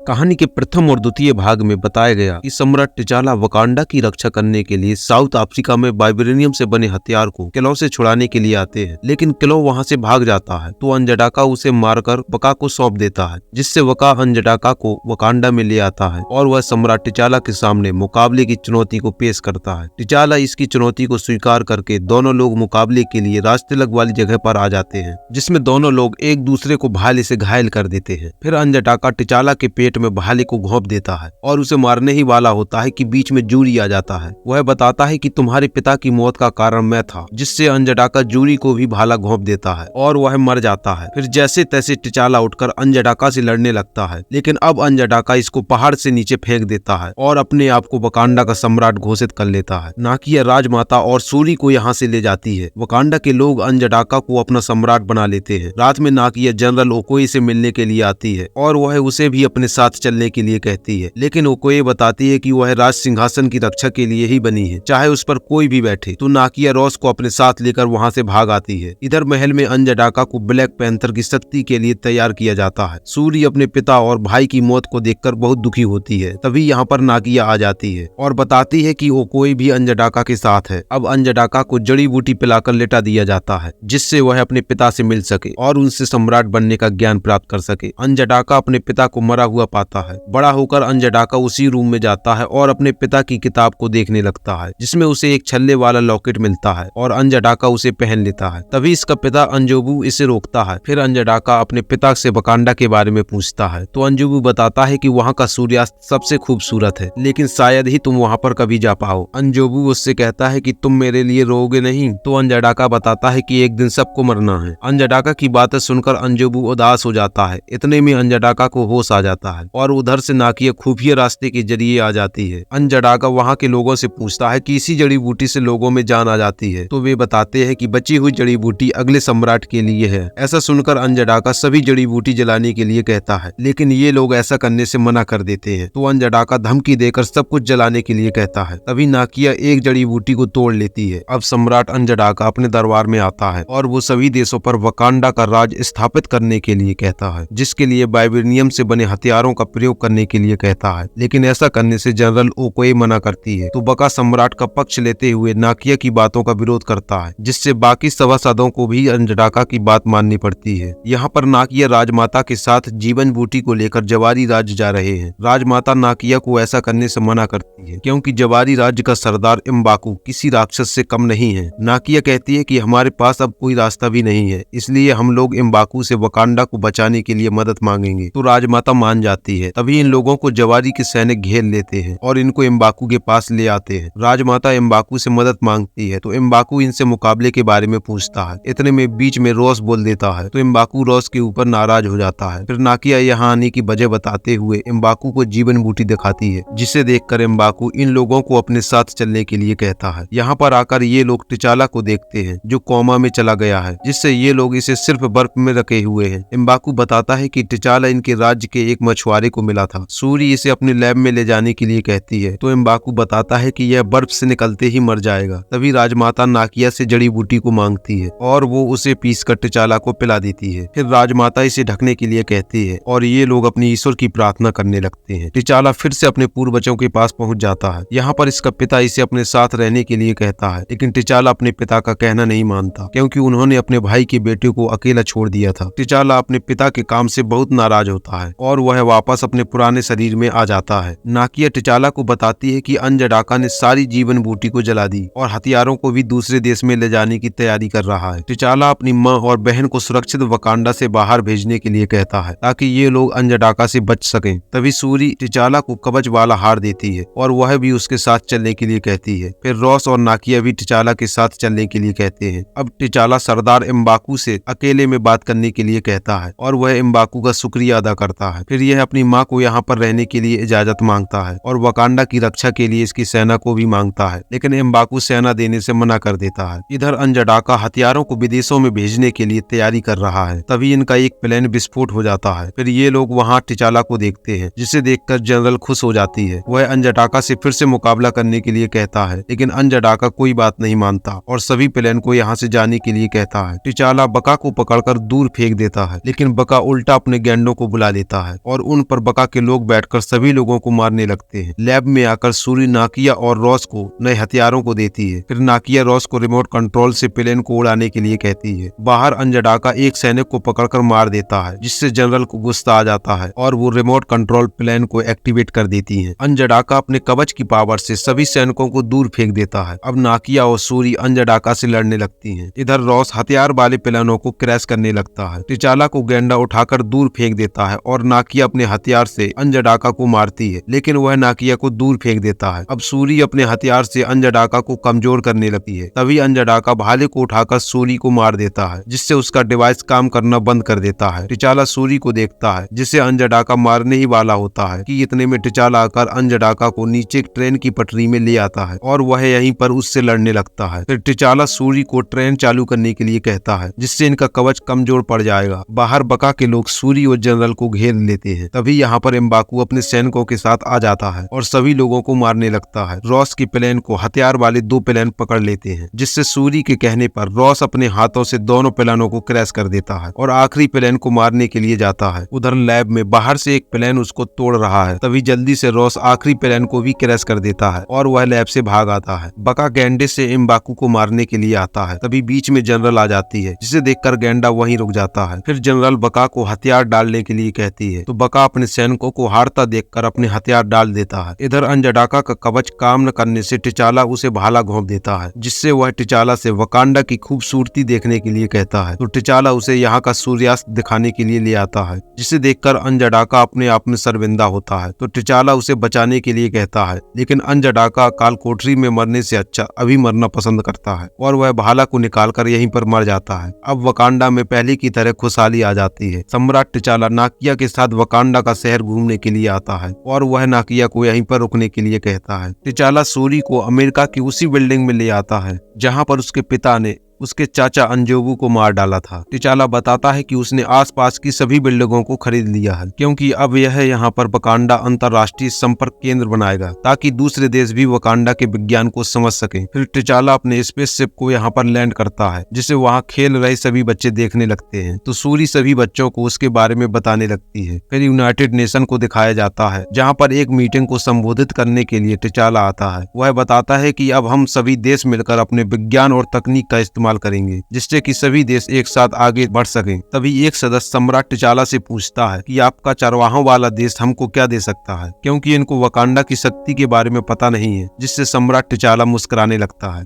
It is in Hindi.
कहानी के प्रथम और द्वितीय भाग में बताया गया कि सम्राट टिचाला वकांडा की रक्षा करने के लिए साउथ अफ्रीका में वाइब्रेनियम से बने हथियार को किलो से छुड़ाने के लिए आते हैं, लेकिन किलो वहां से भाग जाता है तो अंजडाका उसे मारकर वका को सौंप देता है, जिससे वका अंजडाका को वकांडा में ले आता है और वह सम्राट टिचाला के सामने मुकाबले की चुनौती को पेश करता है। टिचाला इसकी चुनौती को स्वीकार करके दोनों लोग मुकाबले के लिए रास्ते लग वाली जगह पर आ जाते हैं, जिसमें दोनों लोग एक दूसरे को भाले से घायल कर देते हैं। फिर अंजडाका टिचाला के पेट में भाले को घोंप देता है और उसे मारने ही वाला होता है कि बीच में जूरी आ जाता है। वह बताता है कि तुम्हारे पिता की मौत का कारण मैं था, जिससे अंजडाका जूरी को भी भाला घोंप देता है और वह मर जाता है। फिर जैसे तैसे टिचाला उठकर अंजडाका से लड़ने लगता है, लेकिन अब अंजडाका इसको पहाड़ से नीचे फेंक देता है और अपने आप को वकांडा का सम्राट घोषित कर लेता है। नाकिया राजमाता और सूरी को यहाँ से ले जाती है। वकांडा के लोग अंजडाका को अपना सम्राट बना लेते हैं। रात में नाकिया जनरल ओकोई से मिलने के लिए आती है और वह उसे भी अपने साथ चलने के लिए कहती है, लेकिन ओकोई बताती है कि वह राज सिंहासन की रक्षा के लिए ही बनी है, चाहे उस पर कोई भी बैठे। तो नाकिया रॉस को अपने साथ लेकर वहां से भाग आती है। इधर महल में अंजडाका को ब्लैक पैंथर की शक्ति के लिए तैयार किया जाता है। सूरी अपने पिता और भाई की मौत को देखकर बहुत दुखी होती है। तभी यहाँ पर नाकिया आ जाती है और बताती है कि ओकोई भी अंजडाका के साथ है। अब अंजडाका को जड़ी बूटी पिलाकर लेटा दिया जाता है, जिससे वह अपने पिता से मिल सके और उनसे सम्राट बनने का ज्ञान प्राप्त कर सके। अंजडाका अपने पिता को मरा हुआ पाता है। बड़ा होकर अंजडाका उसी रूम में जाता है और अपने पिता की किताब को देखने लगता है, जिसमें उसे एक छल्ले वाला लॉकेट मिलता है और अंजडाका उसे पहन लेता है। तभी इसका पिता अंजुबू इसे रोकता है। फिर अंजडाका अपने पिता से वकांडा के बारे में पूछता है तो अंजुबू बताता है कि वहाँ का सूर्यास्त सबसे खूबसूरत है, लेकिन शायद ही तुम वहाँ पर कभी जा पाओ। अंजुबू उससे कहता है कि तुम मेरे लिए रोओगे नहीं? तो अंजडाका बताता है कि एक दिन सबको मरना है। अंजडाका की बातें सुनकर अंजुबू उदास हो जाता है। इतने में अंजडाका को होश आ जाता है और उधर से नाकिया खुफिया रास्ते के जरिए आ जाती है। अंजडाका वहाँ के लोगों से पूछता है कि इसी जड़ी बूटी से लोगों में जान आ जाती है, तो वे बताते हैं कि बची हुई जड़ी बूटी अगले सम्राट के लिए है। ऐसा सुनकर अंजडाका सभी जड़ी बूटी जलाने के लिए कहता है, लेकिन ये लोग ऐसा करने से मना कर देते हैं। तो अंजडाका धमकी देकर सब कुछ जलाने के लिए कहता है। तभी नाकिया एक जड़ी बूटी को तोड़ लेती है। अब सम्राट अंजडाका अपने दरबार में आता है और वो सभी देशों पर वकांडा का राज स्थापित करने के लिए कहता है, जिसके लिए वाइब्रेनियम से बने हथियारों का प्रयोग करने के लिए कहता है, लेकिन ऐसा करने से जनरल ओकोई मना करती है। तो वका सम्राट का पक्ष लेते हुए नाकिया की बातों का विरोध करता है, जिससे बाकी सभासदों को भी अंजडाका की बात माननी पड़ती है। यहाँ पर नाकिया राजमाता के साथ जीवन बूटी को लेकर जवारी राज्य जा रहे हैं। राजमाता नाकिया को ऐसा करने से मना करती है, क्योंकि जवारी राज्य का सरदार इम्बाकू किसी राक्षस से कम नहीं है। नाकिया कहती है कि हमारे पास अब कोई रास्ता भी नहीं है, इसलिए हम लोग इम्बाकू से वकांडा को बचाने के लिए मदद मांगेंगे। तो राजमाता मान जाती है। तभी इन लोगों को जवारी के सैनिक घेर लेते हैं और इनको इम्बाकू के पास ले आते हैं। राजमाता इम्बाकू से मदद मांगती है तो इम्बाकू इनसे मुकाबले के बारे में पूछता है। इतने में बीच में रॉस बोल देता है, तो इम्बाकू रॉस के ऊपर नाराज हो जाता है। फिर नाकिया यहाँ आने की वजह बताते हुए इम्बाकू को जीवन बूटी दिखाती है, जिसे देखकर इम्बाकू इन लोगों को अपने साथ चलने के लिए कहता है। यहाँ पर आकर ये लोग टिचाला को देखते हैं, जो कोमा में चला गया है, जिससे ये लोग इसे सिर्फ बर्फ में रखे हुए हैं। इम्बाकू बताता है कि टिचाला इनके राज्य के एक मछुआरे को मिला था। सूरी इसे अपने लैब में ले जाने के लिए कहती है, तो इम्बाकू बताता है कि यह बर्फ से निकलते ही मर जाएगा। तभी राजमाता नाकिया से जड़ी बूटी को मांगती है और वो उसे पीसकर टिचाला को पिला देती है। फिर राजमाता इसे ढकने के लिए कहती है और ये लोग अपनी ईश्वर की प्रार्थना करने लगते हैं। टिचाला फिर से अपने पूर्वजों के पास पहुंच जाता है। यहाँ पर इसका पिता इसे अपने साथ रहने के लिए कहता है, लेकिन टिचाला अपने पिता का कहना नहीं मानता, क्योंकि उन्होंने अपने भाई के बेटे को अकेला छोड़ दिया था। टिचाला अपने पिता के काम से बहुत नाराज होता है और वह वापस अपने पुराने शरीर में आ जाता है। नाकिया टिचाला को बताती है कि अंजडाका ने सारी जीवन बूटी को जला दी और हथियारों को भी दूसरे देश में ले जाने की तैयारी कर रहा है। टिचाला अपनी माँ और बहन को सुरक्षित वकांडा से बाहर भेजने के लिए कहता है, ताकि ये लोग अंजडाका से बच सकें। तभी सूरी टिचाला को कवच वाला हार देती है और वह भी उसके साथ चलने के लिए कहती है। फिर रॉस और नाकिया भी टिचाला के साथ चलने के लिए कहते हैं। अब टिचाला सरदार इम्बाकू से अकेले में बात करने के लिए कहता है और वह इम्बाकू का शुक्रिया अदा करता है। फिर यह अपनी माँ को यहाँ पर रहने के लिए इजाजत मांगता है और वकांडा की रक्षा के लिए इसकी सेना को भी मांगता है, लेकिन इम्बाकू सेना देने से मना कर देता है। इधर अंजडाका हथियारों को विदेशों में भेजने के लिए तैयारी कर रहा है। तभी इनका एक प्लेन विस्फोट हो जाता है। फिर ये लोग वहाँ टिचाला को देखते हैं, जिसे देखकर जनरल खुश हो जाती है। वह अंजडाका से फिर से मुकाबला करने के लिए कहता है, लेकिन अंजडाका कोई बात नहीं मानता और सभी प्लेन को यहाँ से जाने के लिए कहता है। टिचाला बका को पकड़कर दूर फेंक देता है, लेकिन बका उल्टा अपने गैंडों को बुला लेता है और उन उन पर बका के लोग बैठकर सभी लोगों को मारने लगते हैं। लैब में आकर सूरी नाकिया और रॉस को नए हथियारों को देती है। फिर नाकिया रॉस को रिमोट कंट्रोल से प्लेन को उड़ाने के लिए कहती है। बाहर अंजडाका एक सैनिक को पकड़कर मार देता है, जिससे जनरल को गुस्सा आ जाता है और वो रिमोट कंट्रोल प्लेन को एक्टिवेट कर देती है। अंजडाका अपने कवच की पावर से सभी सैनिकों को दूर फेंक देता है। अब नाकिया और सूरी अंजडाका से लड़ने लगती हैं। इधर रॉस हथियार वाले प्लेनों को क्रैश करने लगता है। टिचाला को गेंडा उठाकर दूर फेंक देता है और नाकिया अपने हथियार से अंजडाका को मारती है, लेकिन वह नाकिया को दूर फेंक देता है। अब सूरी अपने हथियार से अंजडाका को कमजोर करने लगती है। तभी अंजडाका भाले को उठाकर सूरी को मार देता है, जिससे उसका डिवाइस काम करना बंद कर देता है। टिचाला सूरी को देखता है, जिसे अंजडाका मारने ही वाला होता है कि इतने में टिचाला आकर अंजडाका को नीचे ट्रेन की पटरी में ले आता है और वह यहीं पर उससे लड़ने लगता है। फिर टिचाला सूरी को ट्रेन चालू करने के लिए कहता है, जिससे इनका कवच कमजोर पड़ जाएगा। बाहर बका के लोग सूरी और जनरल को घेर लेते हैं। तभी यहाँ पर एम्बाकू अपने सैनिकों के साथ आ जाता है और सभी लोगों को मारने लगता है। रॉस की प्लेन को हथियार वाले 2 प्लेन पकड़ लेते हैं, जिससे सूरी के कहने पर रॉस अपने हाथों से दोनों प्लेनों को क्रैश कर देता है और आखिरी प्लेन को मारने के लिए जाता है। उधर लैब में बाहर से एक प्लेन उसको तोड़ रहा है। तभी जल्दी से रॉस आखिरी प्लेन को भी क्रैश कर देता है और वह लैब से भाग आता है। बका गेंडे से एम्बाकू को मारने के लिए आता है। तभी बीच में जनरल आ जाती है, जिसे देखकर गेंडा वहीं रुक जाता है। फिर जनरल बका को हथियार डालने के लिए कहती है, तो बका अपने सैनिकों को हारता देखकर अपने हथियार डाल देता है। इधर अंजडाका का कवच काम न करने से टिचाला उसे भाला घोंप देता है, जिससे वह टिचाला से वकांडा की खूबसूरती देखने के लिए कहता है। तो टिचाला उसे यहाँ का सूर्यास्त दिखाने के लिए ले आता है, जिसे देखकर अंजडाका अपने आप में शर्मिंदा होता है। तो टिचाला उसे बचाने के लिए कहता है, लेकिन अंजडाका काल कोठरी में मरने से अच्छा अभी मरना पसंद करता है और वह भाला को निकालकर यहीं पर मर जाता है। अब वकांडा में पहले की तरह खुशहाली आ जाती है। सम्राट टिचाला नाकिया के साथ वकांडा का शहर घूमने के लिए आता है और वह नाकिया को यहीं पर रुकने के लिए कहता है। टिचाला सूरी को अमेरिका की उसी बिल्डिंग में ले आता है जहाँ पर उसके पिता ने उसके चाचा अंजोबू को मार डाला था। टिचाला बताता है कि उसने आसपास की सभी बिल्डिंगों को खरीद लिया है, क्योंकि अब यह यहाँ पर वकांडा अंतर्राष्ट्रीय संपर्क केंद्र बनाएगा, ताकि दूसरे देश भी वकांडा के विज्ञान को समझ सकें। फिर टिचाला अपने स्पेसशिप को यहाँ पर लैंड करता है, जिसे वहाँ खेल रहे सभी बच्चे देखने लगते हैं। तो सूरी सभी बच्चों को उसके बारे में बताने लगती है। फिर यूनाइटेड नेशन को दिखाया जाता है, जहाँ पर एक मीटिंग को संबोधित करने के लिए टिचाला आता है। वह बताता है कि अब हम सभी देश मिलकर अपने विज्ञान और तकनीक का इस्तेमाल करेंगे, जिससे कि सभी देश एक साथ आगे बढ़ सकें। तभी एक सदस्य सम्राट टिचाला से पूछता है कि आपका चरवाहों वाला देश हमको क्या दे सकता है, क्योंकि इनको वकांडा की शक्ति के बारे में पता नहीं है, जिससे सम्राट टिचाला मुस्कुराने लगता है।